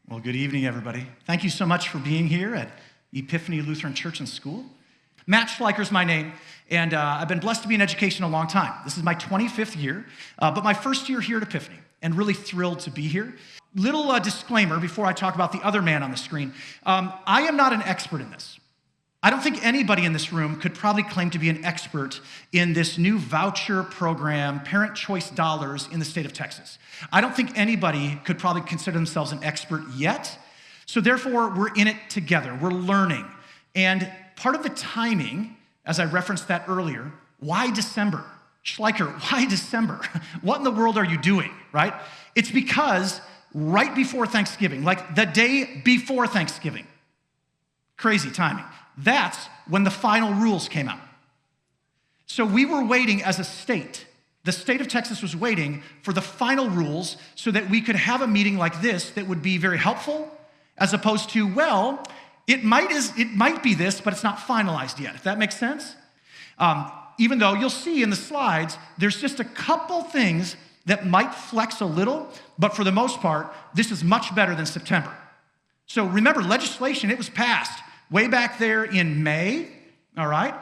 Well, good evening, everybody. Thank you so much for being here at Epiphany Lutheran Church and School. Matt Schleicher is my name, and I've been blessed to be in education a long time. This is my 25th year, but my first year here at Epiphany, and really thrilled to be here. Little disclaimer before I talk about the other man on the screen. I am not an expert in this. I don't think anybody in this room could probably claim to be an expert in this new voucher program, parent choice dollars in the state of Texas. I don't think anybody could probably consider themselves an expert yet. So therefore, we're in it together. We're learning. And part of the timing, as I referenced that earlier, why December? Schleicher, why December? What in the world are you doing, right? It's because right before Thanksgiving, like the day before Thanksgiving, crazy timing, that's when the final rules came out. So we were waiting as a state. The state of Texas was waiting for the final rules so that we could have a meeting like this that would be very helpful, as opposed to, well, it might be this, but it's not finalized yet, if that makes sense. Even though you'll see in the slides, there's just a couple things that might flex a little, but for the most part, this is much better than September. So remember, legislation, it was passed way back there in May, all right?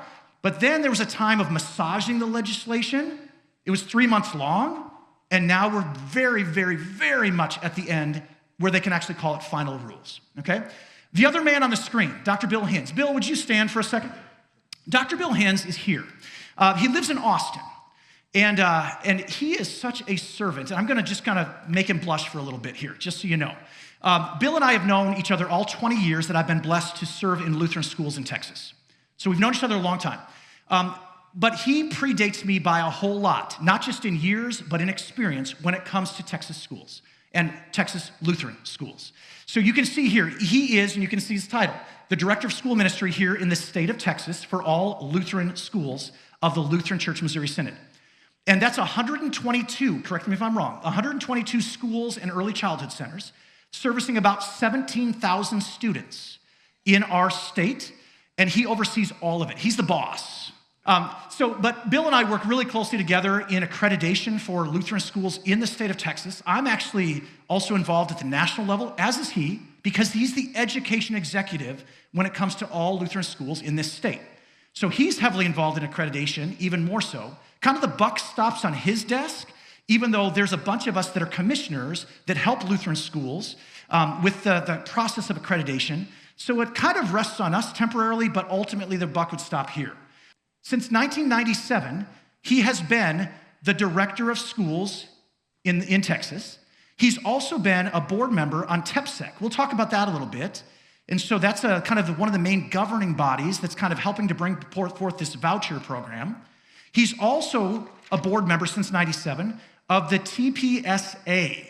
But then there was a time of massaging the legislation. It was 3 months long, and now we're very, very, very much at the end where they can actually call it final rules, okay? The other man on the screen, Dr. Bill Hinz. Bill, would you stand for a second? Dr. Bill Hinz is here. He lives in Austin, and he is such a servant, and I'm gonna just kind of make him blush for a little bit here, just so you know. Bill and I have known each other all 20 years that I've been blessed to serve in Lutheran schools in Texas. So we've known each other a long time. But he predates me by a whole lot, not just in years, but in experience when it comes to Texas schools and Texas Lutheran schools. So you can see here, he is, and you can see his title, the Director of School Ministry here in the state of Texas for all Lutheran schools of the Lutheran Church Missouri Synod. And that's 122, correct me if I'm wrong, 122 schools and early childhood centers, servicing about 17,000 students in our state, and he oversees all of it. He's the boss. But Bill and I work really closely together in accreditation for Lutheran schools in the state of Texas. I'm actually also involved at the national level, as is he, because he's the education executive when it comes to all Lutheran schools in this state. So he's heavily involved in accreditation, even more so. Kind of the buck stops on his desk, even though there's a bunch of us that are commissioners that help Lutheran schools with the process of accreditation. So it kind of rests on us temporarily, but ultimately the buck would stop here. Since 1997, he has been the director of schools in Texas. He's also been a board member on TEFA. We'll talk about that a little bit. And so that's kind of one of the main governing bodies that's kind of helping to bring forth this voucher program. He's also a board member since 97 of the TPSA.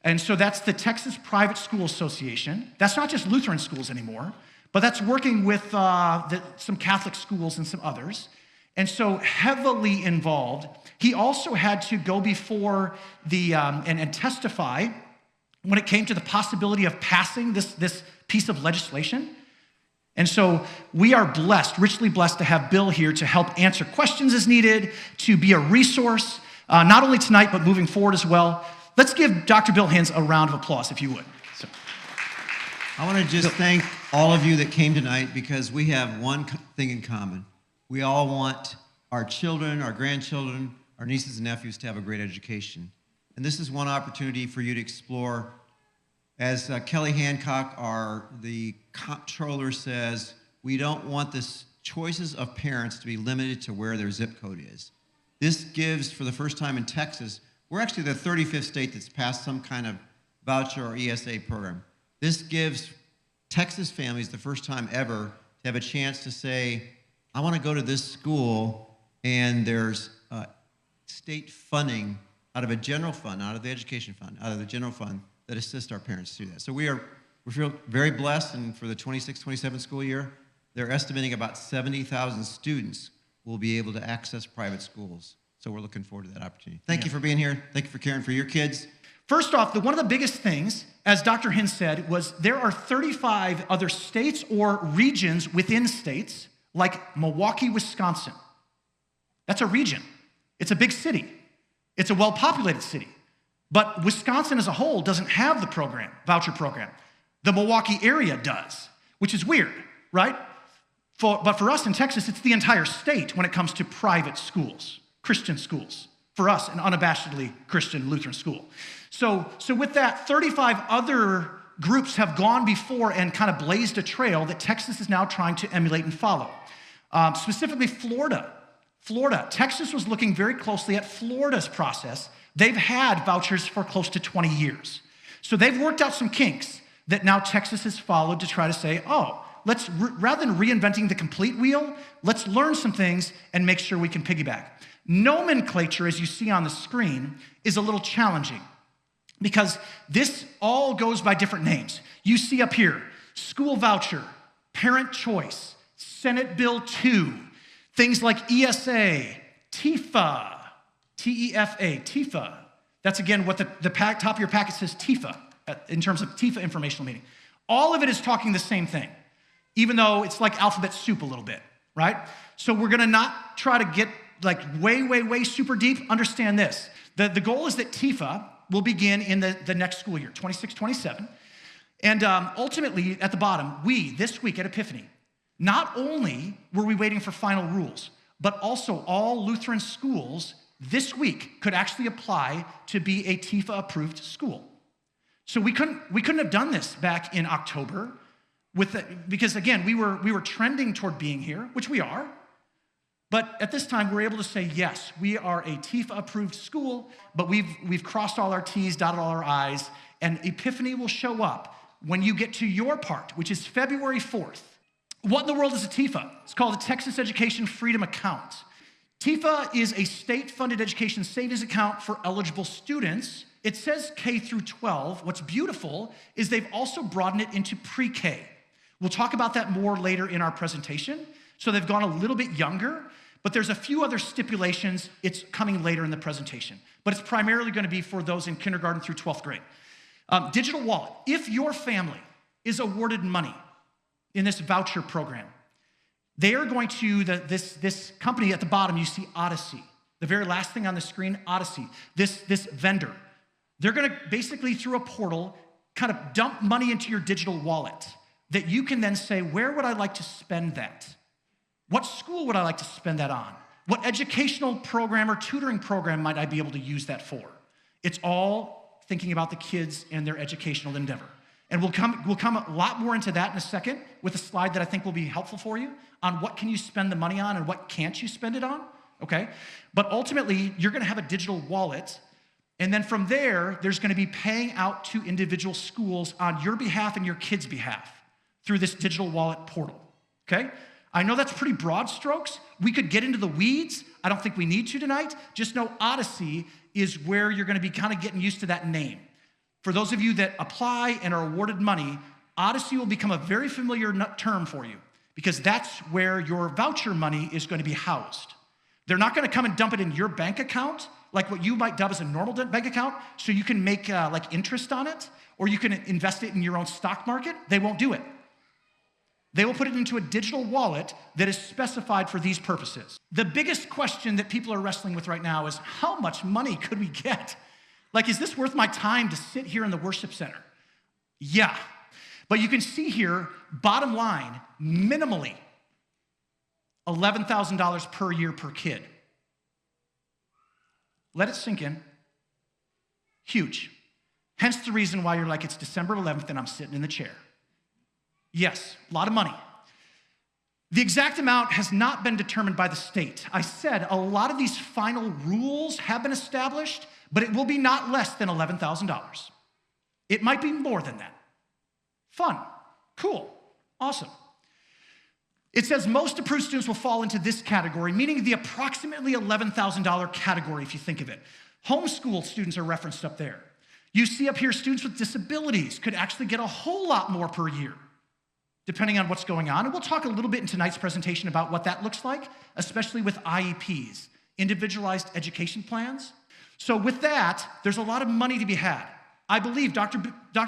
And so that's the Texas Private School Association. That's not just Lutheran schools anymore, but that's working with some Catholic schools and some others. And so heavily involved. He also had to go before and testify when it came to the possibility of passing this piece of legislation. And so we are blessed, richly blessed, to have Bill here to help answer questions as needed, to be a resource, not only tonight, but moving forward as well. Let's give Dr. Bill Hinz a round of applause, if you would. So. I want to just thank all of you that came tonight, because we have one thing in common. We all want our children, our grandchildren, our nieces and nephews to have a great education. And this is one opportunity for you to explore. As Kelly Hancock, the comptroller, says, we don't want the choices of parents to be limited to where their zip code is. This gives, for the first time in Texas, we're actually the 35th state that's passed some kind of voucher or ESA program. This gives Texas families the first time ever to have a chance to say, I want to go to this school, and there's state funding out of a general fund, out of the education fund, out of the general fund that assists our parents through that. So we feel very blessed, and for the 26-27 school year, they're estimating about 70,000 students will be able to access private schools. So we're looking forward to that opportunity. Thank you for being here. Thank you for caring for your kids. First off, one of the biggest things, as Dr. Hinz said, was there are 35 other states or regions within states, like Milwaukee, Wisconsin. That's a region. It's a big city. It's a well-populated city. But Wisconsin as a whole doesn't have the program, voucher program. The Milwaukee area does, which is weird, right? But for us in Texas, it's the entire state when it comes to private schools, Christian schools. For us, an unabashedly Christian Lutheran school. So with that, 35 other groups have gone before and kind of blazed a trail that Texas is now trying to emulate and follow. Specifically, Florida. Texas was looking very closely at Florida's process. They've had vouchers for close to 20 years. So they've worked out some kinks that now Texas has followed to try to say, oh, rather than reinventing the complete wheel, let's learn some things and make sure we can piggyback. Nomenclature, as you see on the screen, is a little challenging because this all goes by different names. You see up here, school voucher, parent choice, Senate Bill 2, things like ESA, TEFA, TEFA, TEFA. That's again what the top of your packet says TEFA in terms of TEFA informational meeting. All of it is talking the same thing, even though it's like alphabet soup a little bit, right? So we're gonna not try to get like way super deep. Understand this. The goal is that TEFA will begin in the next school year, 26-27. And ultimately, at the bottom, this week at Epiphany, not only were we waiting for final rules, but also all Lutheran schools this week could actually apply to be a TEFA-approved school. So we couldn't have done this back in October because again, we were trending toward being here, which we are. But at this time, we're able to say, yes, we are a TEFA-approved school, but we've crossed all our T's, dotted all our I's, and Epiphany will show up when you get to your part, which is February 4th. What in the world is a TEFA? It's called a Texas Education Freedom Account. TEFA is a state-funded education savings account for eligible students. It says K through 12. What's beautiful is they've also broadened it into pre-K. We'll talk about that more later in our presentation. So they've gone a little bit younger, but there's a few other stipulations. It's coming later in the presentation. But it's primarily going to be for those in kindergarten through 12th grade. Digital wallet. If your family is awarded money in this voucher program, they are going to, this company at the bottom, you see Odyssey. The very last thing on the screen, Odyssey. This vendor. They're going to basically, through a portal, kind of dump money into your digital wallet that you can then say, where would I like to spend that? What school would I like to spend that on? What educational program or tutoring program might I be able to use that for? It's all thinking about the kids and their educational endeavor. And we'll come a lot more into that in a second with a slide that I think will be helpful for you on what can you spend the money on and what can't you spend it on, okay? But ultimately, you're gonna have a digital wallet, and then from there, there's gonna be paying out to individual schools on your behalf and your kids' behalf through this digital wallet portal, okay? I know that's pretty broad strokes. We could get into the weeds. I don't think we need to tonight. Just know Odyssey is where you're gonna be kind of getting used to that name. For those of you that apply and are awarded money, Odyssey will become a very familiar term for you because that's where your voucher money is going to be housed. They're not going to come and dump it in your bank account like what you might dub as a normal bank account so you can make like interest on it or you can invest it in your own stock market. They won't do it. They will put it into a digital wallet that is specified for these purposes. The biggest question that people are wrestling with right now is how much money could we get? Like, is this worth my time to sit here in the worship center? Yeah. But you can see here, bottom line, minimally $11,000 per year per kid. Let it sink in. Huge. Hence the reason why you're like, it's December 11th and I'm sitting in the chair. Yes, a lot of money. The exact amount has not been determined by the state. I said a lot of these final rules have been established, but it will be not less than $11,000. It might be more than that. Fun, cool, awesome. It says most approved students will fall into this category, meaning the approximately $11,000 category, if you think of it. Homeschool students are referenced up there. You see up here, students with disabilities could actually get a whole lot more per year, depending on what's going on. And we'll talk a little bit in tonight's presentation about what that looks like, especially with IEPs, individualized education plans. So with that, there's a lot of money to be had. I believe, Dr.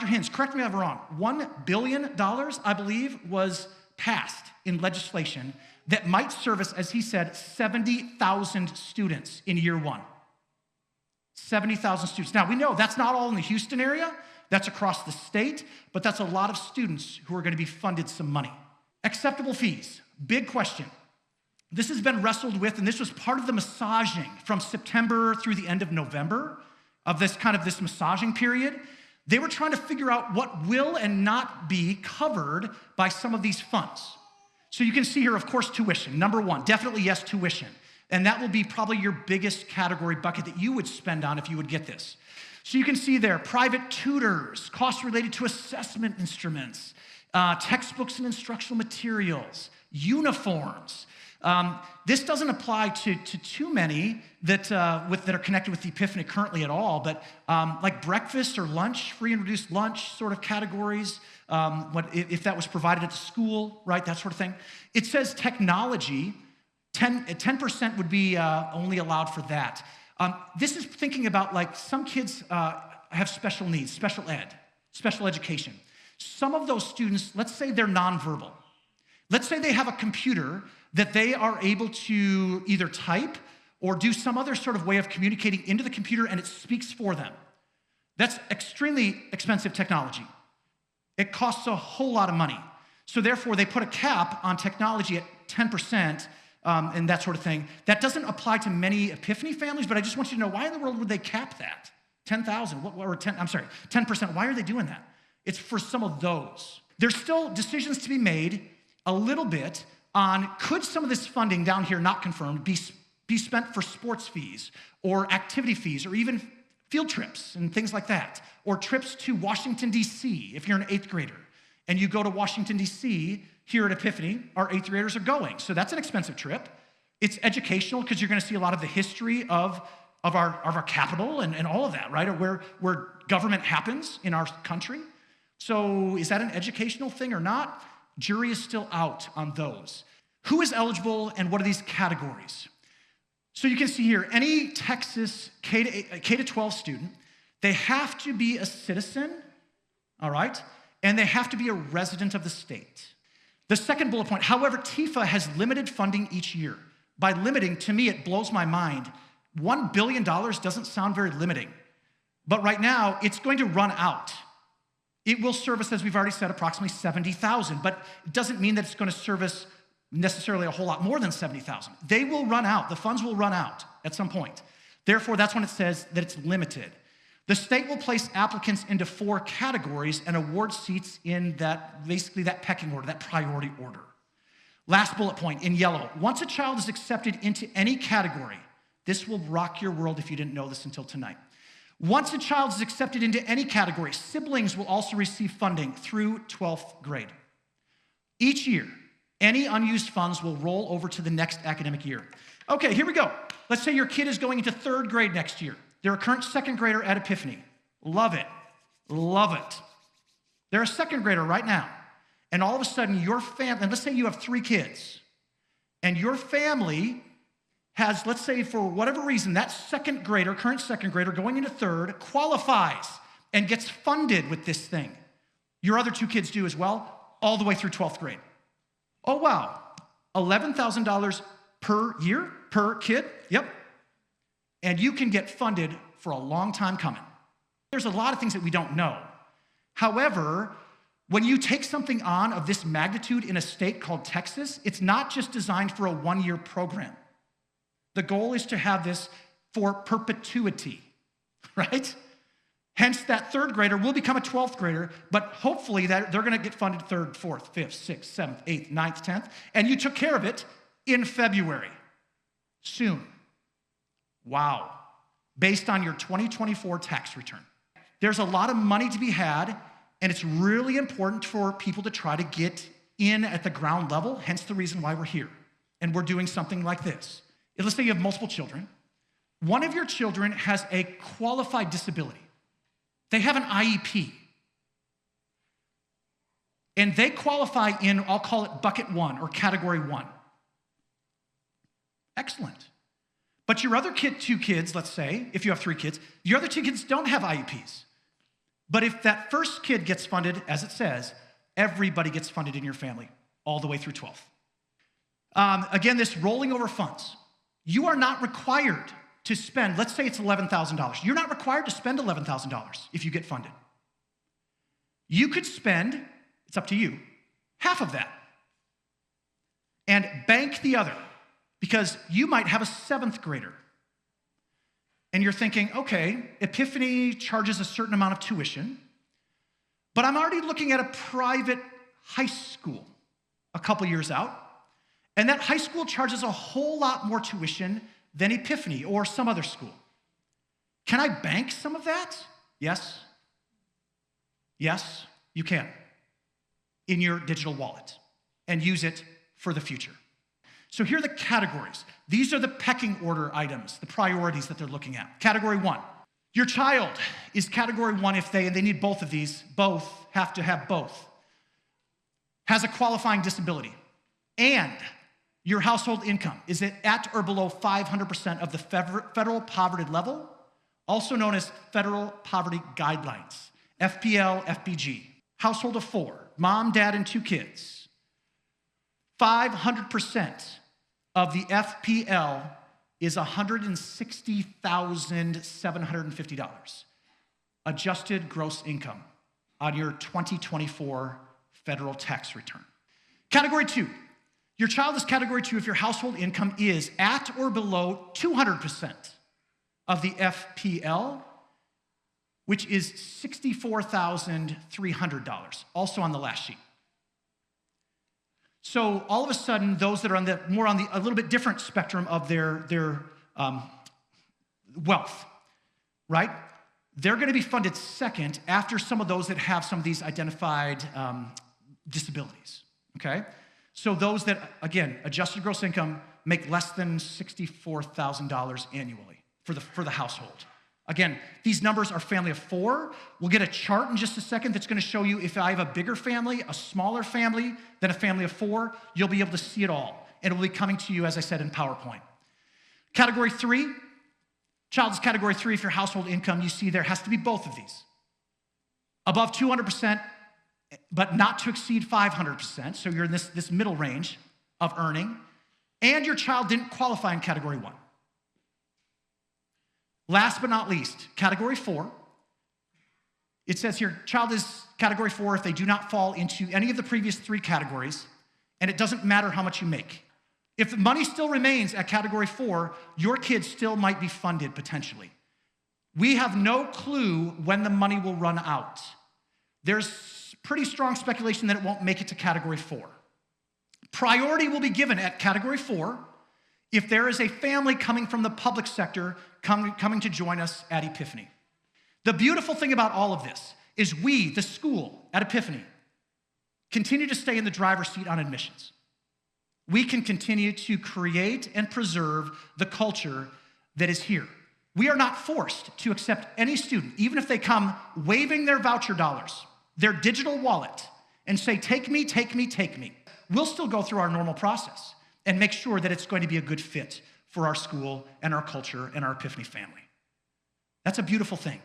Hinz, correct me if I'm wrong, $1 billion, I believe, was passed in legislation that might service, as he said, 70,000 students in year one. 70,000 students. Now, we know that's not all in the Houston area. That's across the state, but that's a lot of students who are going to be funded some money. Acceptable fees, big question. This has been wrestled with, and this was part of the massaging from September through the end of November of this massaging period. They were trying to figure out what will and not be covered by some of these funds. So you can see here, of course, tuition. Number one, definitely yes, tuition. And that will be probably your biggest category bucket that you would spend on if you would get this. So you can see there, private tutors, costs related to assessment instruments, textbooks and instructional materials, uniforms. This doesn't apply to too many that are connected with the Epiphany currently at all, but like breakfast or lunch, free and reduced lunch sort of categories, if that was provided at the school, right, that sort of thing. It says technology, 10% would be only allowed for that. This is thinking about like some kids have special needs, special ed, special education. Some of those students, let's say they're nonverbal. Let's say they have a computer that they are able to either type or do some other sort of way of communicating into the computer and it speaks for them. That's extremely expensive technology. It costs a whole lot of money. So therefore, they put a cap on technology at 10%, and that sort of thing. That doesn't apply to many Epiphany families, but I just want you to know, why in the world would they cap that? 10,000, or 10%. Why are they doing that? It's for some of those. There's still decisions to be made a little bit on, could some of this funding down here, not confirmed, be spent for sports fees or activity fees or even field trips and things like that, or trips to Washington, D.C. if you're an 8th grader and you go to Washington, D.C., here at Epiphany, our 8th graders are going. So that's an expensive trip. It's educational because you're going to see a lot of the history of our capital and all of that, right? Or where government happens in our country. So is that an educational thing or not? Jury is still out on those. Who is eligible and what are these categories? So you can see here, any Texas K-12 student, they have to be a citizen, all right? And they have to be a resident of the state. The second bullet point, however, TEFA has limited funding each year. By limiting, to me, it blows my mind. $1 billion doesn't sound very limiting. But right now, it's going to run out. It will service, as we've already said, approximately 70,000, but it doesn't mean that it's going to service necessarily a whole lot more than 70,000. They will run out. The funds will run out at some point. Therefore, that's when it says that it's limited. The state will place applicants into 4 categories and award seats in that, basically that pecking order, that priority order. Last bullet point in yellow. Once a child is accepted into any category, this will rock your world if you didn't know this until tonight. Once a child is accepted into any category, siblings will also receive funding through 12th grade. Each year, any unused funds will roll over to the next academic year. Okay, here we go. Let's say your kid is going into 3rd grade next year. They're a current 2nd grader at Epiphany. Love it. Love it. They're a 2nd grader right now. And all of a sudden, your family, and let's say you have 3 kids, and your family has, let's say for whatever reason, that 2nd grader, current 2nd grader going into 3rd, qualifies and gets funded with this thing. Your other 2 kids do as well, all the way through 12th grade. Oh, wow. $11,000 per year, per kid? Yep. And you can get funded for a long time coming. There's a lot of things that we don't know. However, when you take something on of this magnitude in a state called Texas, it's not just designed for a 1-year program. The goal is to have this for perpetuity, right? Hence, that 3rd grader will become a 12th grader, but hopefully that they're gonna get funded 3rd, 4th, 5th, 6th, 7th, 8th, 9th, 10th, and you took care of it in February, soon. Wow, based on your 2024 tax return. There's a lot of money to be had, and it's really important for people to try to get in at the ground level, hence the reason why we're here. And we're doing something like this. Let's say you have multiple children. One of your children has a qualified disability. They have an IEP. And they qualify in, I'll call it bucket 1 or category 1. Excellent. But your other 2 kids, let's say, if you have 3 kids, your other 2 kids don't have IEPs. But if that first kid gets funded, as it says, everybody gets funded in your family, all the way through 12th. Again, this rolling over funds. You are not required to spend, let's say it's $11,000. You're not required to spend $11,000 if you get funded. You could spend, it's up to you, half of that and bank the other, because you might have a 7th grader. And you're thinking, okay, Epiphany charges a certain amount of tuition, but I'm already looking at a private high school a couple years out, and that high school charges a whole lot more tuition than Epiphany or some other school. Can I bank some of that? Yes. Yes, you can, in your digital wallet, and use it for the future. So here are the categories. These are the pecking order items, the priorities that they're looking at. Category 1, your child is category 1 if they need both of these, both have to have both, has a qualifying disability, and your household income is at or below 500% of the federal poverty level, also known as federal poverty guidelines, FPL, FBG. Household of 4, mom, dad, and 2 kids. 500% of the FPL is $160,750 adjusted gross income on your 2024 federal tax return. Category 2, your child is category 2 if your household income is at or below 200% of the FPL, which is $64,300, also on the last sheet. So all of a sudden, those that are on a little bit different spectrum of their wealth, right? They're going to be funded second after some of those that have some of these identified disabilities, okay? So those that, again, adjusted gross income make less than $64,000 annually for the household. Again, these numbers are family of 4. We'll get a chart in just a second that's going to show you if I have a bigger family, a smaller family than a family of 4, you'll be able to see it all. And it will be coming to you, as I said, in PowerPoint. Category 3, child is category 3 if your household income, you see there has to be both of these. Above 200%, but not to exceed 500%, so you're in this middle range of earning, and your child didn't qualify in category 1. Last but not least, category 4. It says here, child is category 4 if they do not fall into any of the previous 3 categories, and it doesn't matter how much you make. If the money still remains at category 4, your kids still might be funded potentially. We have no clue when the money will run out. There's pretty strong speculation that it won't make it to category 4. Priority will be given at category 4 if there is a family coming from the public sector coming to join us at Epiphany. The beautiful thing about all of this is we, the school at Epiphany, continue to stay in the driver's seat on admissions. We can continue to create and preserve the culture that is here. We are not forced to accept any student, even if they come waving their voucher dollars, their digital wallet, and say, take me, take me, take me. We'll still go through our normal process and make sure that it's going to be a good fit for our school and our culture and our Epiphany family. That's a beautiful thing.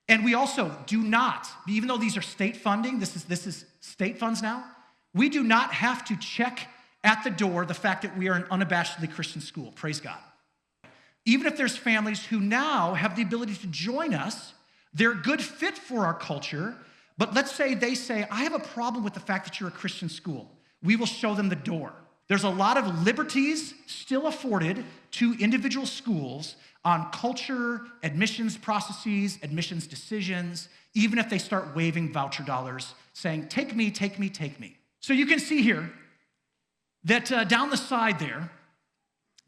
And we also do not, even though these are state funding, this is state funds now, we do not have to check at the door the fact that we are an unabashedly Christian school, praise God. Even if there's families who now have the ability to join us, they're a good fit for our culture, but let's say they say, I have a problem with the fact that you're a Christian school. We will show them the door. There's a lot of liberties still afforded to individual schools on culture, admissions processes, admissions decisions, even if they start waving voucher dollars, saying, take me, take me, take me. So you can see here that down the side there,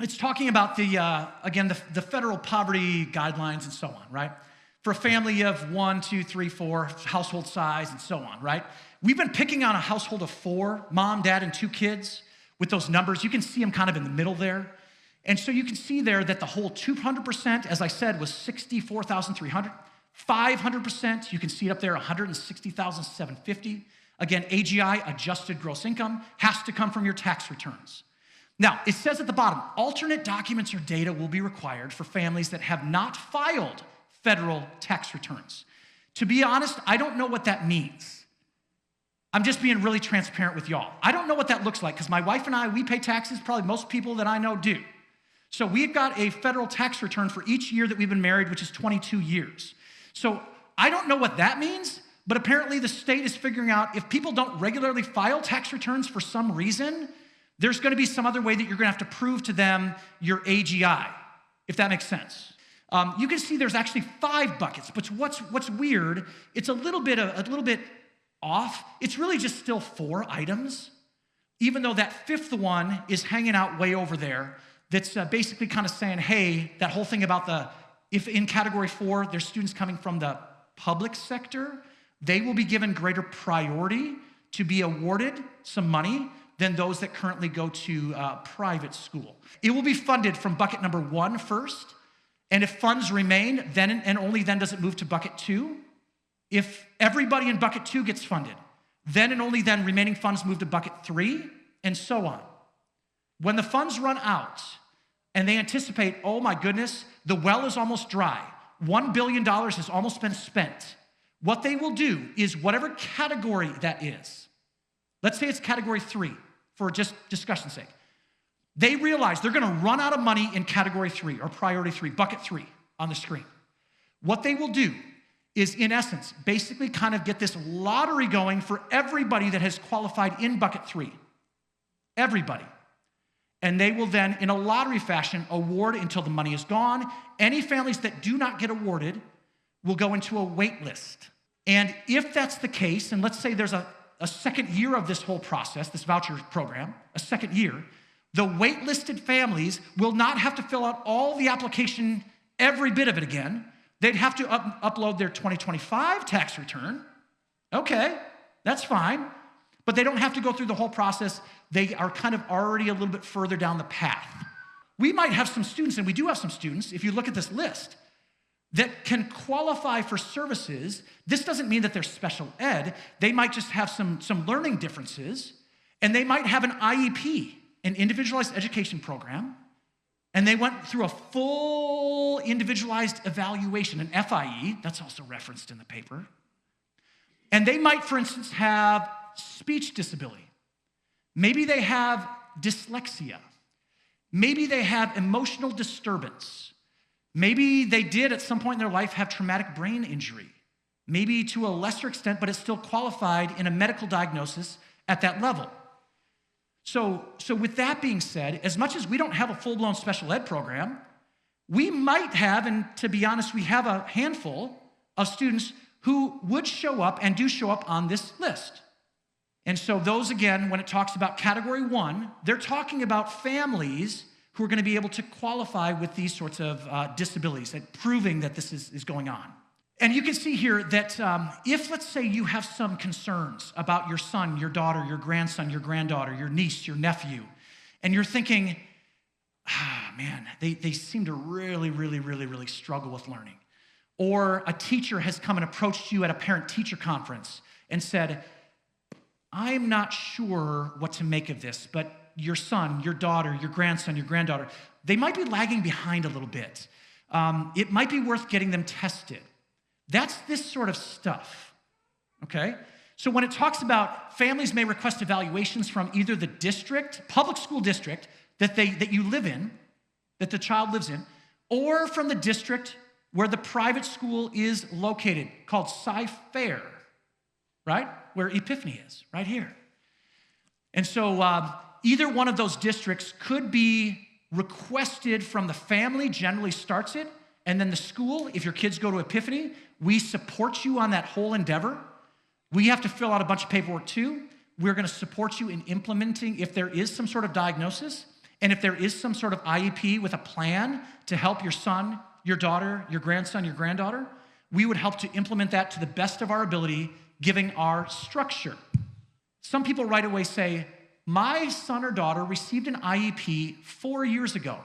it's talking about the federal poverty guidelines and so on, right? For a family of 1, 2, 3, 4, household size and so on, right? We've been picking on a household of 4, mom, dad, and 2 kids. With those numbers, you can see them kind of in the middle there. And so you can see there that the whole 200%, as I said, was $64,300. 500%, you can see it up there, $160,750. Again, AGI, adjusted gross income, has to come from your tax returns. Now, it says at the bottom, alternate documents or data will be required for families that have not filed federal tax returns. To be honest, I don't know what that means. I'm just being really transparent with y'all. I don't know what that looks like because my wife and I, we pay taxes, probably most people that I know do. So we've got a federal tax return for each year that we've been married, which is 22 years. So I don't know what that means, but apparently the state is figuring out if people don't regularly file tax returns for some reason, there's going to be some other way that you're going to have to prove to them your AGI, if that makes sense. You can see there's actually 5 buckets, but what's weird, it's a little bit off. It's really just still 4 items, even though that 5th one is hanging out way over there. That's basically kind of saying, hey, that whole thing about if in category 4, there's students coming from the public sector, they will be given greater priority to be awarded some money than those that currently go to private school. It will be funded from bucket number 1 first, and if funds remain, then and only then does it move to bucket 2. If everybody in bucket 2 gets funded, then and only then remaining funds move to bucket 3, and so on. When the funds run out, and they anticipate, oh my goodness, the well is almost dry, $1 billion has almost been spent, what they will do is whatever category that is, let's say it's category 3, for just discussion's sake, they realize they're gonna run out of money in category 3, or priority 3, bucket 3 on the screen. What they will do is, in essence, basically kind of get this lottery going for everybody that has qualified in bucket 3. Everybody. And they will then, in a lottery fashion, award until the money is gone. Any families that do not get awarded will go into a wait list. And if that's the case, and let's say there's a second year of this whole process, this voucher program, a second year, the wait-listed families will not have to fill out all the application, every bit of it again. They'd have to upload their 2025 tax return. Okay, that's fine. But they don't have to go through the whole process. They are kind of already a little bit further down the path. We might have some students, and we do have some students, if you look at this list, that can qualify for services. This doesn't mean that they're special ed. They might just have some learning differences, and they might have an IEP, an individualized education program, and they went through a full individualized evaluation, an FIE, that's also referenced in the paper. And they might, for instance, have speech disability. Maybe they have dyslexia. Maybe they have emotional disturbance. Maybe they did at some point in their life have traumatic brain injury. Maybe to a lesser extent, but it's still qualified in a medical diagnosis at that level. So with that being said, as much as we don't have a full-blown special ed program, we might have, and to be honest, we have a handful of students who would show up and do show up on this list. And so those, again, when it talks about category 1, they're talking about families who are going to be able to qualify with these sorts of disabilities, and proving that this is going on. And you can see here that if, let's say, you have some concerns about your son, your daughter, your grandson, your granddaughter, your niece, your nephew, and you're thinking, man, they seem to really struggle with learning. Or a teacher has come and approached you at a parent-teacher conference and said, I'm not sure what to make of this, but your son, your daughter, your grandson, your granddaughter, they might be lagging behind a little bit. It might be worth getting them tested. That's this sort of stuff, okay? So when it talks about families may request evaluations from either the district, public school district that you live in, that the child lives in, or from the district where the private school is located, called Sci-Fair, right? Where Epiphany is, right here. And so either one of those districts could be requested from the family, generally starts it, and then the school, if your kids go to Epiphany, we support you on that whole endeavor. We have to fill out a bunch of paperwork too. We're gonna support you in implementing if there is some sort of diagnosis, and if there is some sort of IEP with a plan to help your son, your daughter, your grandson, your granddaughter, we would help to implement that to the best of our ability, giving our structure. Some people right away say, my son or daughter received an IEP 4 years ago.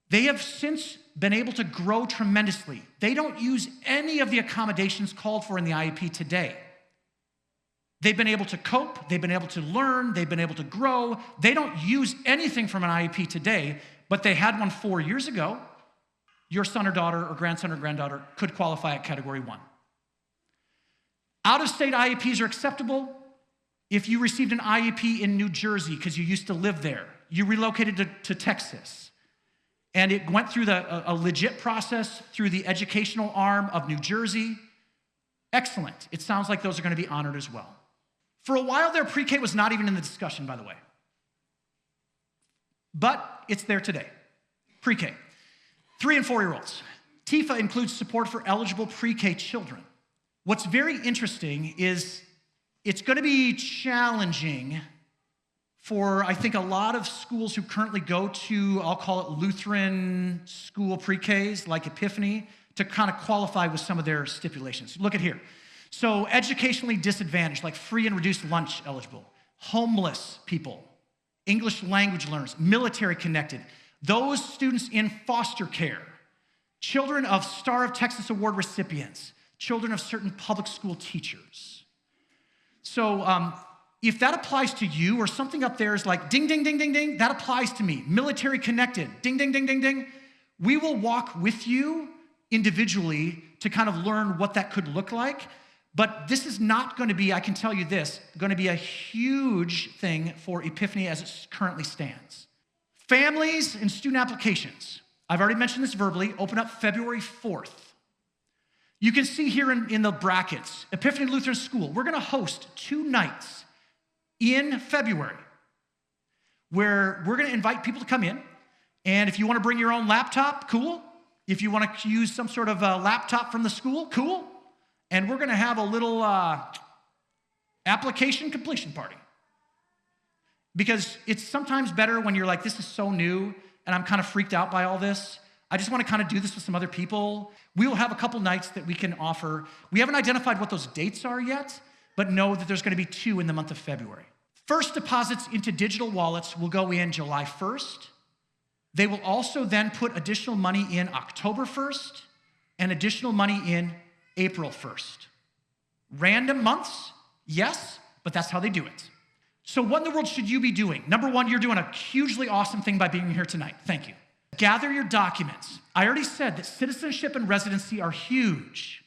They have since been able to grow tremendously. They don't use any of the accommodations called for in the IEP today. They've been able to cope, they've been able to learn, they've been able to grow. They don't use anything from an IEP today, but they had one 4 years ago. Your son or daughter or grandson or granddaughter could qualify at category 1. Out-of-state IEPs are acceptable if you received an IEP in New Jersey because you used to live there. You relocated to Texas, and it went through a legit process through the educational arm of New Jersey. Excellent. It sounds like those are going to be honored as well. For a while there, pre-K was not even in the discussion, by the way. But it's there today. Pre-K. 3 and 4-year-olds. TEFA includes support for eligible pre-K children. What's very interesting is it's going to be challenging for, I think, a lot of schools who currently go to, I'll call it Lutheran school pre-Ks, like Epiphany, to kind of qualify with some of their stipulations. Look at here. So educationally disadvantaged, like free and reduced lunch eligible, homeless people, English language learners, military connected, those students in foster care, children of Star of Texas Award recipients, children of certain public school teachers. So if that applies to you, or something up there is like ding, ding, ding, ding, ding, that applies to me. Military connected, ding, ding, ding, ding, ding. We will walk with you individually to kind of learn what that could look like. But this is not going to be, I can tell you this, going to be a huge thing for Epiphany as it currently stands. Families and student applications. I've already mentioned this verbally, open up February 4th. You can see here in the brackets, Epiphany Lutheran School, we're going to host 2 nights in February where we're going to invite people to come in. And if you want to bring your own laptop, cool. If you want to use some sort of a laptop from the school, cool. And we're going to have a little application completion party. Because it's sometimes better when you're like, this is so new, and I'm kind of freaked out by all this. I just want to kind of do this with some other people. We will have a couple nights that we can offer. We haven't identified what those dates are yet, but know that there's going to be 2 in the month of February. First deposits into digital wallets will go in July 1st. They will also then put additional money in October 1st and additional money in April 1st. Random months? Yes, but that's how they do it. So what in the world should you be doing? Number 1, you're doing a hugely awesome thing by being here tonight. Thank you. Gather your documents. I already said that citizenship and residency are huge.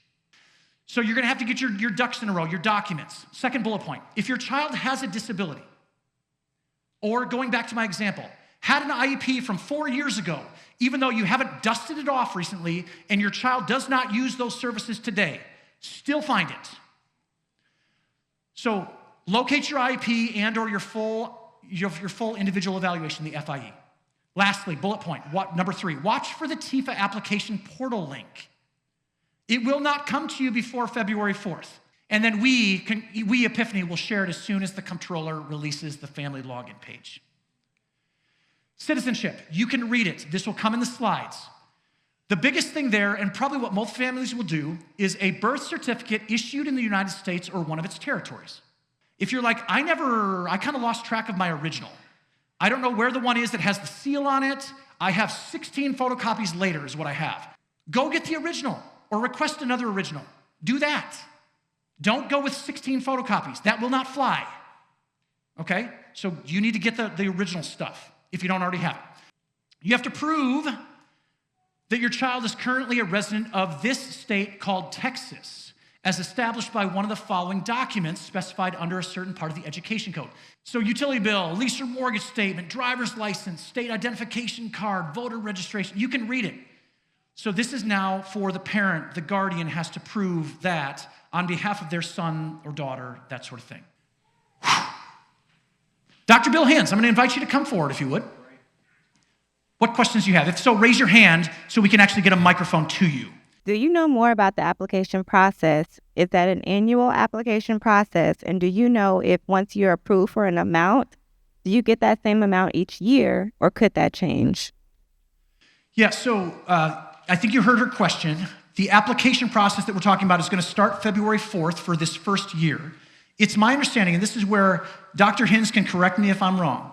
So you're going to have to get your ducks in a row, your documents. Second bullet point, if your child has a disability, or going back to my example, had an IEP from 4 years ago, even though you haven't dusted it off recently and your child does not use those services today, still find it. So locate your IEP and or your full individual evaluation, the FIE. Lastly, bullet point, number 3, watch for the TEFA application portal link. It will not come to you before February 4th. And then we, Epiphany, will share it as soon as the comptroller releases the family login page. Citizenship, you can read it. This will come in the slides. The biggest thing there, and probably what most families will do, is a birth certificate issued in the United States or one of its territories. If you're like, I kind of lost track of my original. I don't know where the one is that has the seal on it. I have 16 photocopies later is what I have. Go get the original or request another original. Do that. Don't go with 16 photocopies. That will not fly. Okay? So you need to get the original stuff if you don't already have it. You have to prove that your child is currently a resident of this state called Texas, as established by one of the following documents specified under a certain part of the education code. So utility bill, lease or mortgage statement, driver's license, state identification card, voter registration. You can read it. So this is now for the parent. The guardian has to prove that on behalf of their son or daughter, that sort of thing. Dr. Bill Hinz, I'm going to invite you to come forward if you would. What questions do you have? If so, raise your hand so we can actually get a microphone to you. Do you know more about the application process? Is that an annual application process? And do you know if once you're approved for an amount, do you get that same amount each year, or could that change? Yeah, so I think you heard her question. The application process that we're talking about is going to start February 4th for this first year. It's my understanding, and this is where Dr. Hinz can correct me if I'm wrong,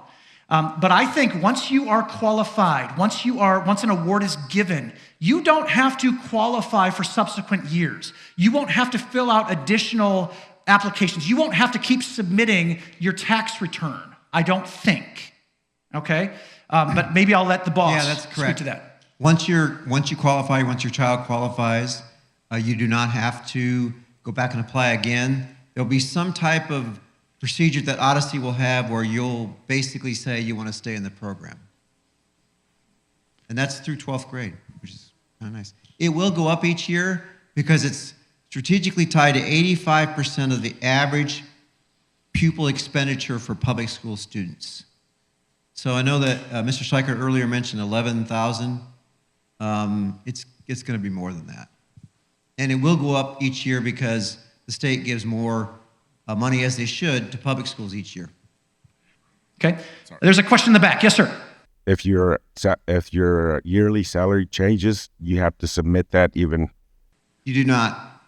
but I think once you are qualified, once an award is given, you don't have to qualify for subsequent years. You won't have to fill out additional applications. You won't have to keep submitting your tax return, I don't think, okay? But maybe I'll let the boss speak to that. Once you qualify, once your child qualifies, you do not have to go back and apply again. There'll be some type of procedure that Odyssey will have where you'll basically say you want to stay in the program. And that's through 12th grade, which is kind of nice. It will go up each year because it's strategically tied to 85% of the average pupil expenditure for public school students. So I know that Mr. Schleicher earlier mentioned 11,000. It's going to be more than that. And it will go up each year because the state gives more money, as they should, to public schools each year. Okay. There's a question in the back. Yes, sir. If your yearly salary changes, you have to submit that even. You do not.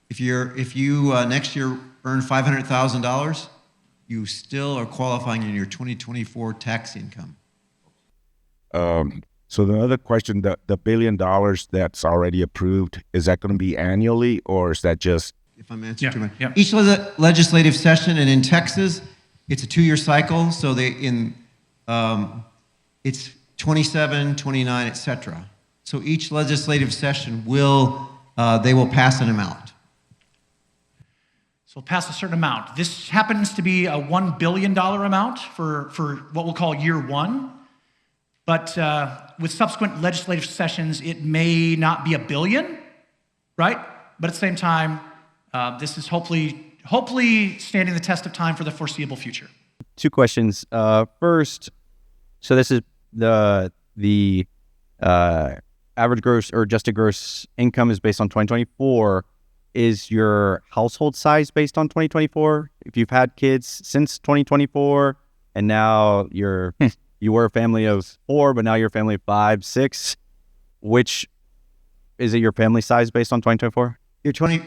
If you next year earn $500,000, you still are qualifying in your 2024 tax income. So the other question, the $1 billion that's already approved, is that going to be annually, or is that just? If I'm answering too much. Yeah. Each legislative session, and in Texas, it's a 2-year cycle. So it's 27, 29, et cetera. So each legislative session they will pass an amount. So we'll pass a certain amount. This happens to be a $1 billion amount for what we'll call year one. But with subsequent legislative sessions, it may not be $1 billion, right? But at the same time, this is hopefully standing the test of time for the foreseeable future. 2 questions. First, so this is the average gross or adjusted gross income is based on 2024. Is your household size based on 2024? If you've had kids since 2024 and now you were a family of 4, but now you're a family of 5, 6, which is it your family size based on 2024?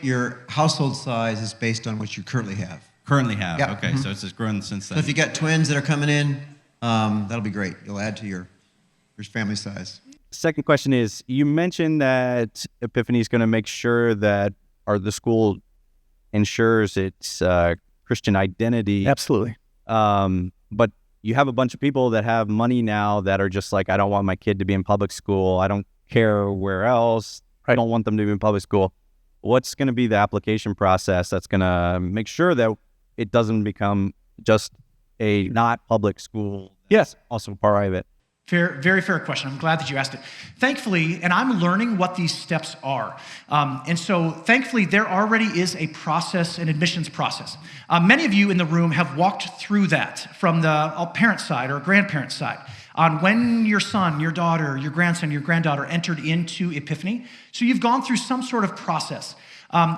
Your household size is based on what you currently have. Yep. Okay, Mm-hmm. so it's just grown since then. So if you got twins that are coming in, that'll be great. You'll add to your family size. Second question is, you mentioned that Epiphany is going to make sure that the school ensures its Christian identity. Absolutely. But you have a bunch of people that have money now that are just like, I don't want my kid to be in public school. I don't care where else. I don't want them to be in public school. What's going to be the application process that's going to make sure that it doesn't become just a not public school? Yes. Also private. Very fair question. I'm glad that you asked it. Thankfully, and I'm learning what these steps are. And so thankfully, there already is a process, an admissions process. Many of you in the room have walked through that from the parent side or grandparent side on when your son, your daughter, your grandson, your granddaughter entered into Epiphany. So you've gone through some sort of process.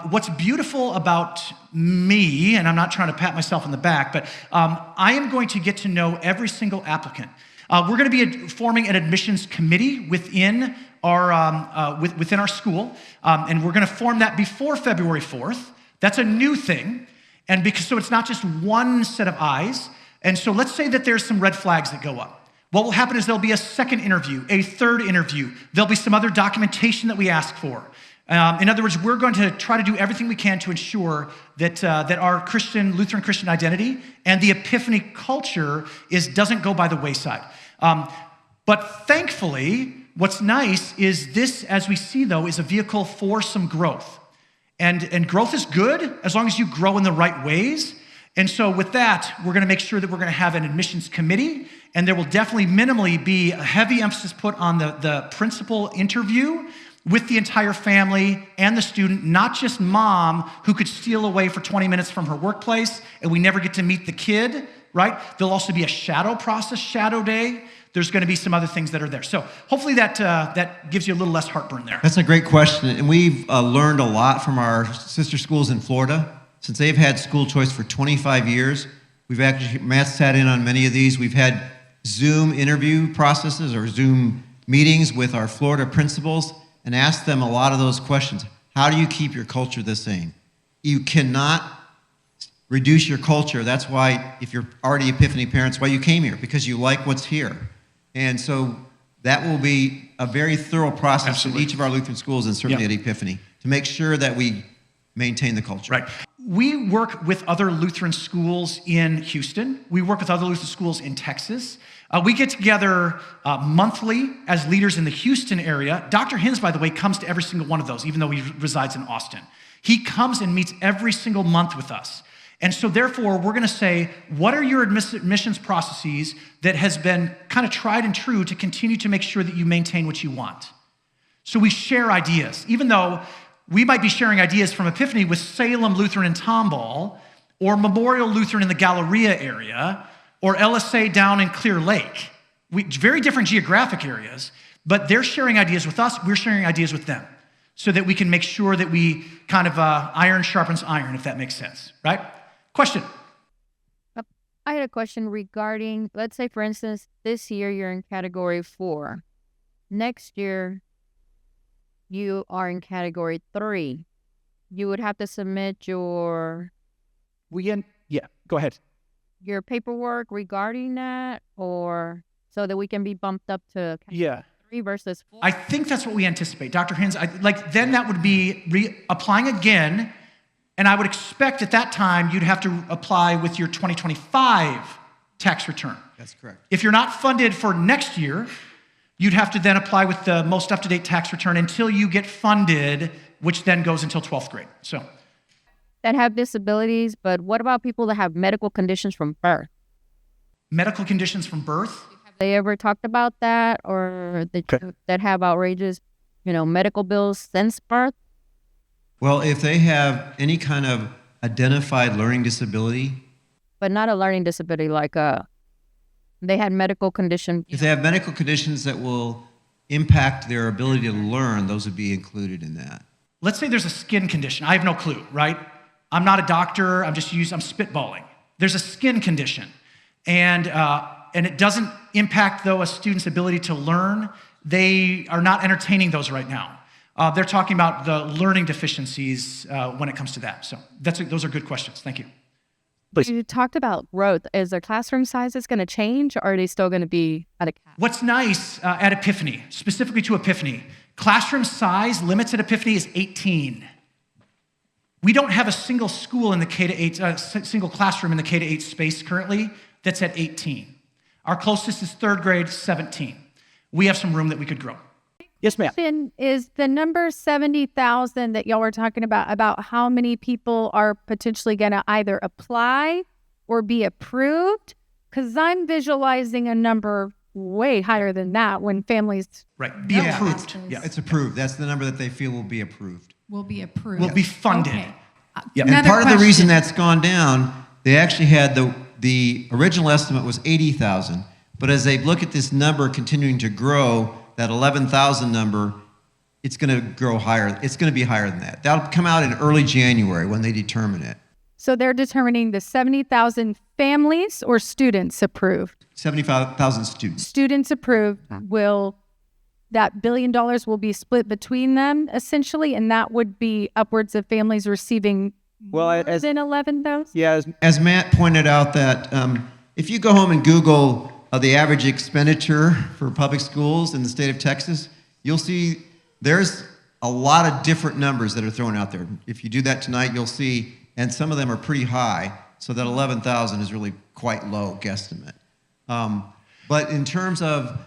What's beautiful about me, and I'm not trying to pat myself on the back, but I am going to get to know every single applicant. We're going to be forming an admissions committee within our school, and we're going to form that before February 4th. That's a new thing, and so it's not just one set of eyes. And so let's say that there's some red flags that go up. What will happen is there'll be a second interview, a third interview. There'll be some other documentation that we ask for. In other words, we're going to try to do everything we can to ensure that our Lutheran Christian identity and the Epiphany culture doesn't go by the wayside. But thankfully, what's nice is this, as we see though, is a vehicle for some growth. And growth is good as long as you grow in the right ways. And so with that, we're going to make sure that we're going to have an admissions committee, and there will definitely minimally be a heavy emphasis put on the principal interview with the entire family and the student, not just mom who could steal away for 20 minutes from her workplace and we never get to meet the kid, right? There'll also be a shadow process, shadow day. There's going to be some other things that are there. So hopefully that gives you a little less heartburn there. That's a great question. And we've learned a lot from our sister schools in Florida. Since they've had school choice for 25 years, Matt sat in on many of these. We've had Zoom interview processes or Zoom meetings with our Florida principals and asked them a lot of those questions. How do you keep your culture the same? You cannot reduce your culture. That's why, if you're already Epiphany parents, why you came here, because you like what's here. And so that will be a very thorough process Absolutely. in each of our Lutheran schools and certainly Yep. at Epiphany to make sure that we maintain the culture. Right. We work with other Lutheran schools in Houston. We work with other Lutheran schools in Texas. We get together monthly as leaders in the Houston area. Dr. Hinz, by the way, comes to every single one of those, even though he resides in Austin. He comes and meets every single month with us. And so therefore, we're going to say, what are your admissions processes that has been kind of tried and true to continue to make sure that you maintain what you want? So we share ideas, even though we might be sharing ideas from Epiphany with Salem Lutheran in Tomball, or Memorial Lutheran in the Galleria area, or LSA down in Clear Lake. Very different geographic areas, but they're sharing ideas with us, we're sharing ideas with them, so that we can make sure that we kind of iron sharpens iron, if that makes sense, right? Question? I had a question regarding, let's say, for instance, this year you're in category 4. Next year, you are in category 3. You would have to submit your Go ahead. your paperwork regarding that, or so that we can be bumped up to category 3 versus 4. I think that's what we anticipate. Dr. Hinz, then that would be applying again, and I would expect at that time you'd have to apply with your 2025 tax return. That's correct. If you're not funded for next year, you'd have to then apply with the most up-to-date tax return until you get funded, which then goes until 12th grade. So That have disabilities, but what about people that have medical conditions from birth? medical conditions from birth, Have they ever talked about that, or that have outrageous, medical bills since birth? Well, if they have any kind of identified learning disability, But not a learning disability, like they had medical condition. if they have medical conditions that will impact their ability to learn, those would be included in that. let's say there's a skin condition. I have no clue, right? I'm not a doctor, I'm spitballing. There's a skin condition, and it doesn't impact, though, a student's ability to learn. They are not entertaining those right now. They're talking about the learning deficiencies when it comes to that. So those are good questions. Thank you. Please. You talked about growth. Is their classroom sizes going to change, or are they still going to be at a cap? What's nice at Epiphany, specifically to Epiphany, classroom size limits at Epiphany is 18. We don't have a single school in the K-8, single classroom in the K-8 space currently that's at 18. Our closest is 3rd grade, 17. We have some room that we could grow. Yes, ma'am. Question is the number 70,000 that y'all were talking about how many people are potentially going to either apply or be approved? Because I'm visualizing a number way higher than that when families. Right, be approved. Yeah. It's approved. That's the number that they feel will be approved. Will be approved. Will be funded. Okay. Yeah. And Another part of the question. reason that's gone down, they actually had the original estimate was 80,000, but as they look at this number continuing to grow, that 11,000 number, it's going to grow higher. It's going to be higher than that. That'll come out in early January when they determine it. So they're determining the 70,000 families or students approved? 75,000 students. Students approved, that $1 billion will be split between them essentially, and that would be upwards of families receiving more than 11,000? Yeah, As Matt pointed out, that if you go home and Google the average expenditure for public schools in the state of Texas, you'll see there's a lot of different numbers that are thrown out there. If you do that tonight, you'll see, and some of them are pretty high, so that 11,000 is really quite low guesstimate. But in terms of,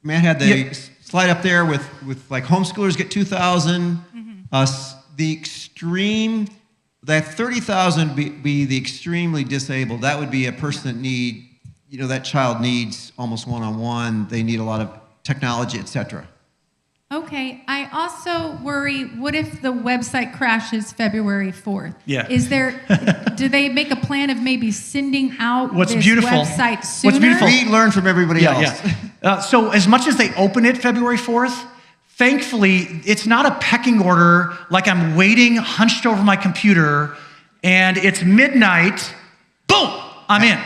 Matt had the slide up there with like homeschoolers get 2,000. The extreme, that 30,000 be the extremely disabled. That would be a person that that child needs almost one-on-one. They need a lot of technology, etc. Okay, I also worry, what if the website crashes February 4th? Yeah. Do they make a plan of maybe sending out What's this beautiful- website sooner? what's beautiful- We learn from everybody else. So as much as they open it February 4th, thankfully, it's not a pecking order like I'm waiting, hunched over my computer, and it's midnight, boom, I'm in.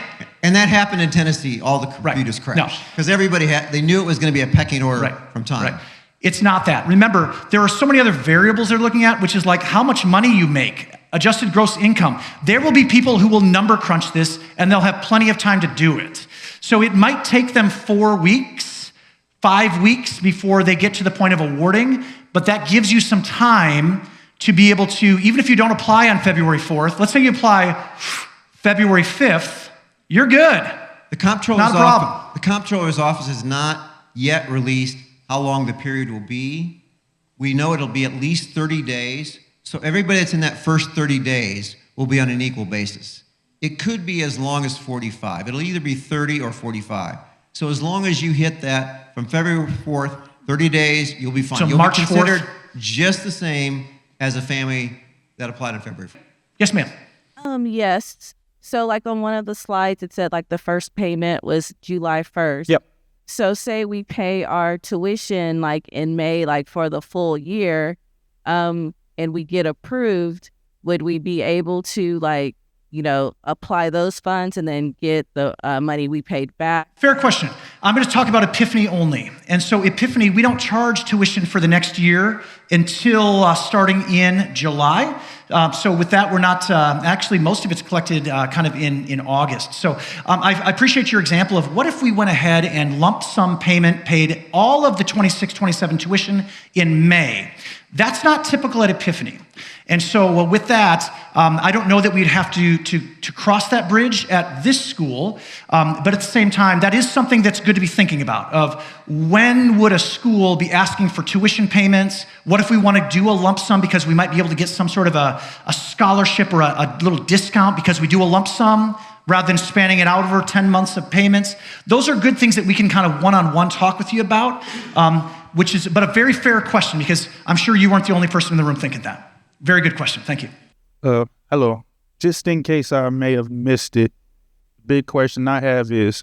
And that happened in Tennessee. All the computers crashed. No. Because everybody they knew it was going to be a pecking order from time. Right. It's not that. Remember, there are so many other variables they're looking at, which is like how much money you make, adjusted gross income. There will be people who will number crunch this, and they'll have plenty of time to do it. So it might take them 4 weeks, 5 weeks before they get to the point of awarding, but that gives you some time to be able to, even if you don't apply on February 4th, let's say you apply February 5th, you're good. The comptroller's Not a problem. The comptroller's office has not yet released how long the period will be. We know it'll be at least 30 days. So everybody that's in that first 30 days will be on an equal basis. It could be as long as 45. It'll either be 30 or 45. So as long as you hit that from February 4th, 30 days, you'll be fine. So You'll March be considered 4th? just the same as a family that applied in February. Yes, ma'am. Yes. So like on one of the slides, it said like the first payment was July 1st. Yep. So say we pay our tuition like in May, like for the full year, and we get approved, would we be able to like, apply those funds and then get the money we paid back? Fair question. I'm going to talk about Epiphany only. And so Epiphany, we don't charge tuition for the next year until starting in July. So with that, we're not, actually most of it's collected kind of in August. So I appreciate your example of what if we went ahead and lump sum payment paid all of the 26-27 tuition in May. That's not typical at Epiphany. And so with that, I don't know that we'd have to cross that bridge at this school, but at the same time, that is something that's good to be thinking about, of when would a school be asking for tuition payments? What if we want to do a lump sum because we might be able to get some sort of a scholarship or a little discount because we do a lump sum rather than spanning it out over 10 months of payments? Those are good things that we can kind of one-on-one talk with you about, which is but a very fair question because I'm sure you weren't the only person in the room thinking that. Very good question. Thank you. Hello. Just in case I may have missed it, big question I have is,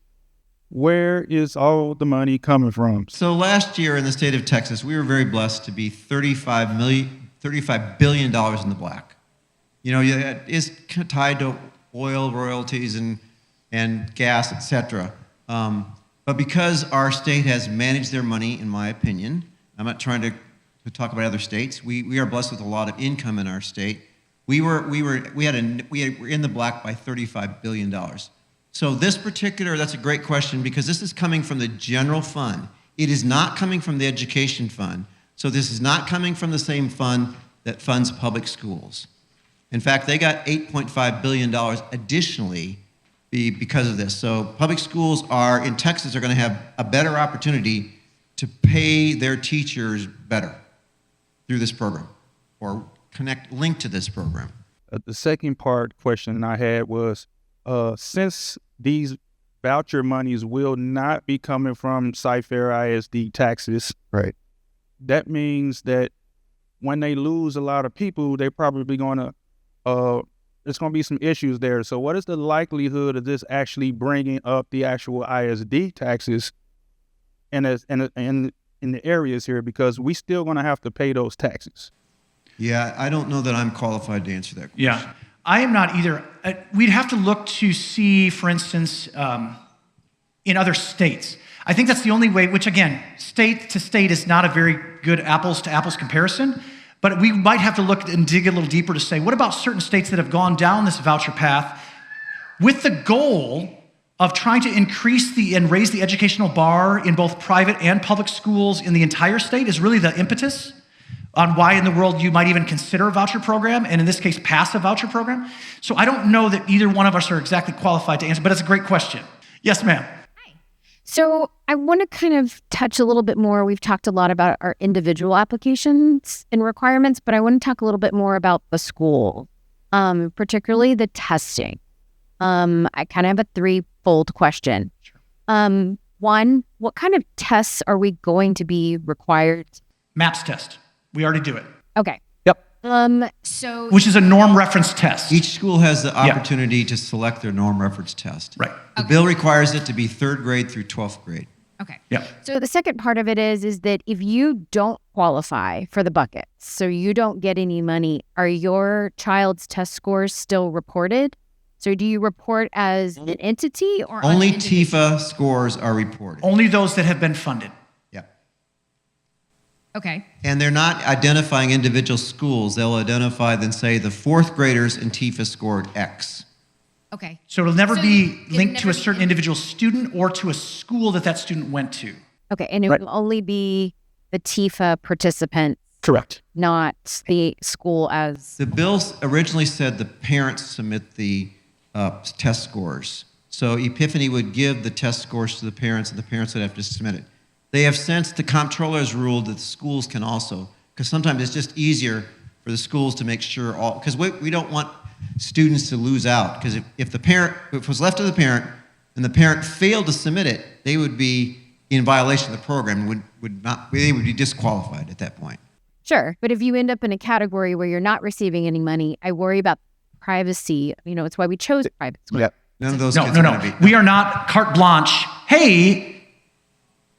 where is all the money coming from? So last year in the state of Texas, we were very blessed to be $35 billion in the black. It is tied to oil royalties and gas, etc. But because our state has managed their money, in my opinion, I'm not trying to talk about other states. We are blessed with a lot of income in our state. We were in the black by $35 billion. So that's a great question because this is coming from the general fund. It is not coming from the education fund. So this is not coming from the same fund that funds public schools. In fact, they got $8.5 billion additionally because of this. So public schools in Texas are going to have a better opportunity to pay their teachers better through this program or link to this program. The second part question I had was, since these voucher monies will not be coming from Schleicher ISD taxes, Right. that means that when they lose a lot of people, they're probably going to, there's going to be some issues there. So what is the likelihood of this actually bringing up the actual ISD taxes in the areas here, because we still going to have to pay those taxes? Yeah, I don't know that I'm qualified to answer that question. Yeah, I am not either. We'd have to look to see, for instance, in other states. I think that's the only way, which again, state to state is not a very good apples to apples comparison, but we might have to look and dig a little deeper to say, what about certain states that have gone down this voucher path with the goal of trying to increase and raise the educational bar in both private and public schools in the entire state is really the impetus on why in the world you might even consider a voucher program, and in this case, pass a voucher program. So I don't know that either one of us are exactly qualified to answer, but it's a great question. Yes, ma'am. So I want to kind of touch a little bit more. We've talked a lot about our individual applications and requirements, but I want to talk a little bit more about the school, particularly the testing. I kind of have a threefold question. One, what kind of tests are we going to be required? MAPS test. We already do it. Okay. Yep. So Which is a norm reference test. Each school has the opportunity to select their norm reference test. Right. The bill requires it to be 3rd grade through 12th grade. Okay. Yeah. So the second part of it is that if you don't qualify for the buckets, so you don't get any money, are your child's test scores still reported? So do you report as an entity or Only on an individual? TEFA scores are reported. Only those that have been funded. Yeah. Okay. And they're not identifying individual schools. They'll identify then say the 4th graders in TEFA scored X. Okay. So it'll never So be it'll linked to never a certain be- individual student or to a school that student went to. Okay. And it will only be the TEFA participant, Correct. not the school as. The bill originally said the parents submit the test scores. So Epiphany would give the test scores to the parents, and the parents would have to submit it. They have since, the comptroller has ruled that the schools can also, because sometimes it's just easier for the schools to make sure because we don't want students to lose out, because if it was left to the parent and the parent failed to submit it, they would be in violation of the program and they would be disqualified at that point. Sure. But if you end up in a category where you're not receiving any money, I worry about privacy. It's why we chose private schools. Yeah. None of those No, kids no, are no. gonna be. We are not carte blanche. Hey,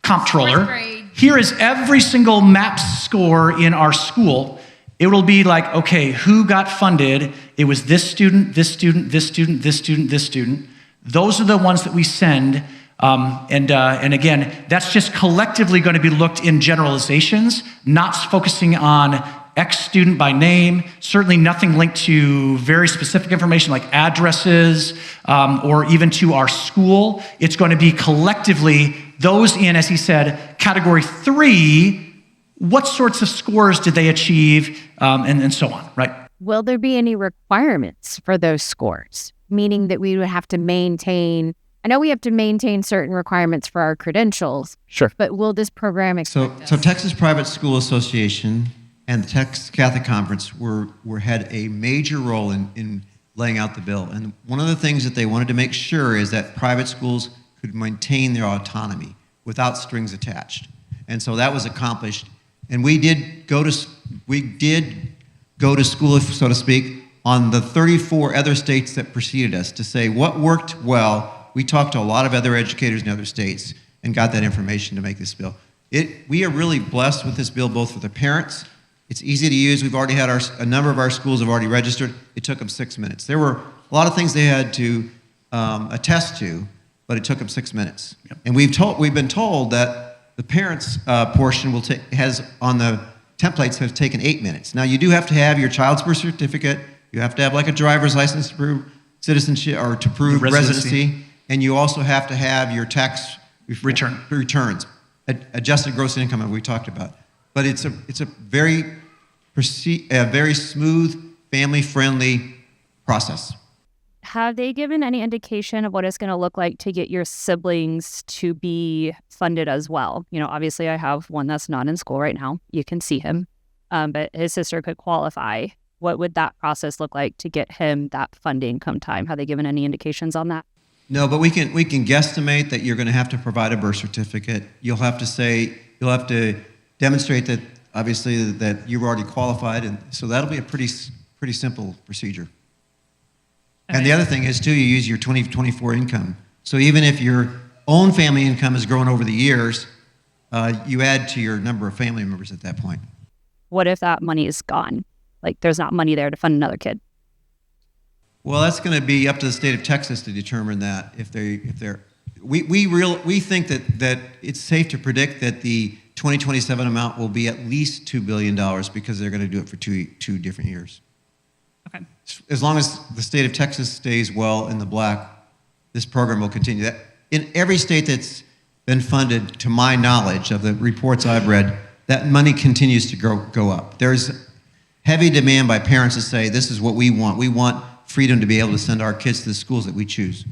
comptroller, here is every single MAPS score in our school. It will be like, okay, who got funded? It was this student, this student, this student, this student, this student. Those are the ones that we send. And again, that's just collectively going to be looked in generalizations, not focusing on X student by name, certainly nothing linked to very specific information like addresses or even to our school. It's going to be collectively those in, as he said, category 3, what sorts of scores did they achieve, and so on, right? Will there be any requirements for those scores? Meaning that we would have to maintain, I know we have to maintain certain requirements for our credentials. Sure. But will this program So Texas Private School Association and the Texas Catholic Conference had a major role in laying out the bill. And one of the things that they wanted to make sure is that private schools could maintain their autonomy without strings attached. And so that was accomplished. And we did go to school, so to speak, on the 34 other states that preceded us to say what worked well. We talked to a lot of other educators in other states and got that information to make this bill. We are really blessed with this bill, both for the parents. It's easy to use. We've already had a number of our schools have already registered. It took them 6 minutes. There were a lot of things they had to attest to, but it took them 6 minutes. Yep. And we've been told that the parents' portion has on the templates has taken 8 minutes. Now you do have to have your child's birth certificate. You have to have like a driver's license to prove citizenship or to prove residency, and you also have to have your tax returns, adjusted gross income that we talked about. But it's a very smooth, family-friendly process. Have they given any indication of what it's going to look like to get your siblings to be funded as well? Obviously I have one that's not in school right now. You can see him, but his sister could qualify. What would that process look like to get him that funding come time? Have they given any indications on that? No, but we can guesstimate that you're going to have to provide a birth certificate. You'll have to demonstrate that obviously that you've already qualified, and so that'll be a pretty simple procedure. And the other thing is too, you use your 2024 income. So even if your own family income has grown over the years, you add to your number of family members at that point. What if that money is gone? Like there's not money there to fund another kid? Well, that's going to be up to the state of Texas to determine that. We think that it's safe to predict that the 2027 amount will be at least $2 billion because they're going to do it for two different years. Okay. As long as the state of Texas stays well in the black, this program will continue. That in every state that's been funded, to my knowledge of the reports I've read, that money continues to go up. There's heavy demand by parents to say, this is what we want. We want freedom to be able to send our kids to the schools that we choose.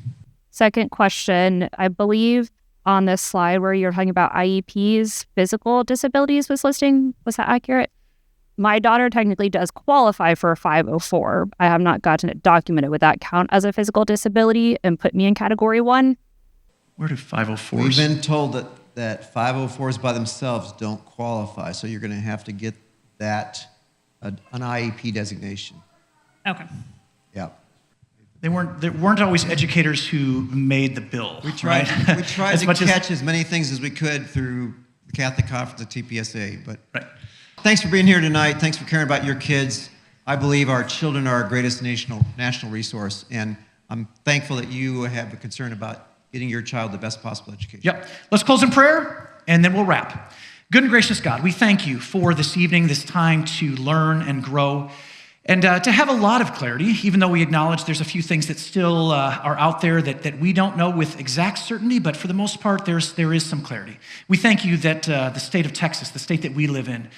Second question, I believe on this slide where you're talking about IEPs, physical disabilities was listing. Was that accurate? My daughter technically does qualify for a 504. I have not gotten it documented. Would that count as a physical disability and put me in category 1? Where do 504s? We've been told that 504s by themselves don't qualify, so you're going to have to get that an IEP designation. Okay. Yeah. There weren't always educators who made the bill. We tried right? to catch as many things as we could through the Catholic Conference of TPSA. But right. Thanks for being here tonight. Thanks for caring about your kids. I believe our children are our greatest national resource, and I'm thankful that you have a concern about getting your child the best possible education. Yep. Let's close in prayer, and then we'll wrap. Good and gracious God, we thank you for this evening, this time to learn and grow, and to have a lot of clarity, even though we acknowledge there's a few things that still are out there that we don't know with exact certainty, but for the most part, there is some clarity. We thank you that the state of Texas, the state that we live in,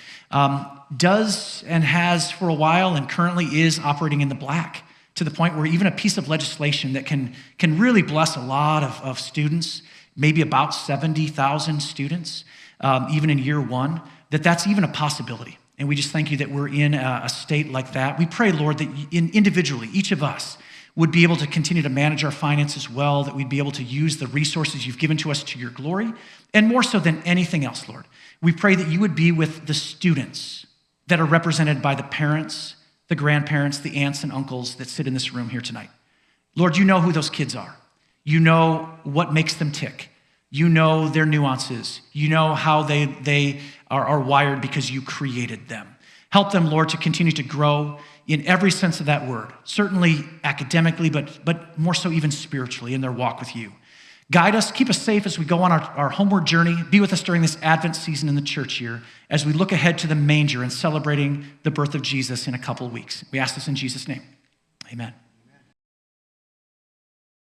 does and has for a while and currently is operating in the black, to the point where even a piece of legislation that can really bless a lot of students, maybe about 70,000 students, even in year one, that's even a possibility. And we just thank you that we're in a state like that. We pray, Lord, that individually, each of us would be able to continue to manage our finances well, that we'd be able to use the resources you've given to us to your glory, and more so than anything else, Lord. We pray that you would be with the students that are represented by the parents, the grandparents, the aunts and uncles that sit in this room here tonight. Lord, you know who those kids are. You know what makes them tick. You know their nuances. You know how they are wired because you created them. Help them, Lord, to continue to grow in every sense of that word, certainly academically, but more so even spiritually in their walk with you. Guide us, keep us safe as we go on our homeward journey. Be with us during this Advent season in the church year as we look ahead to the manger and celebrating the birth of Jesus in a couple of weeks. We ask this in Jesus' name. Amen.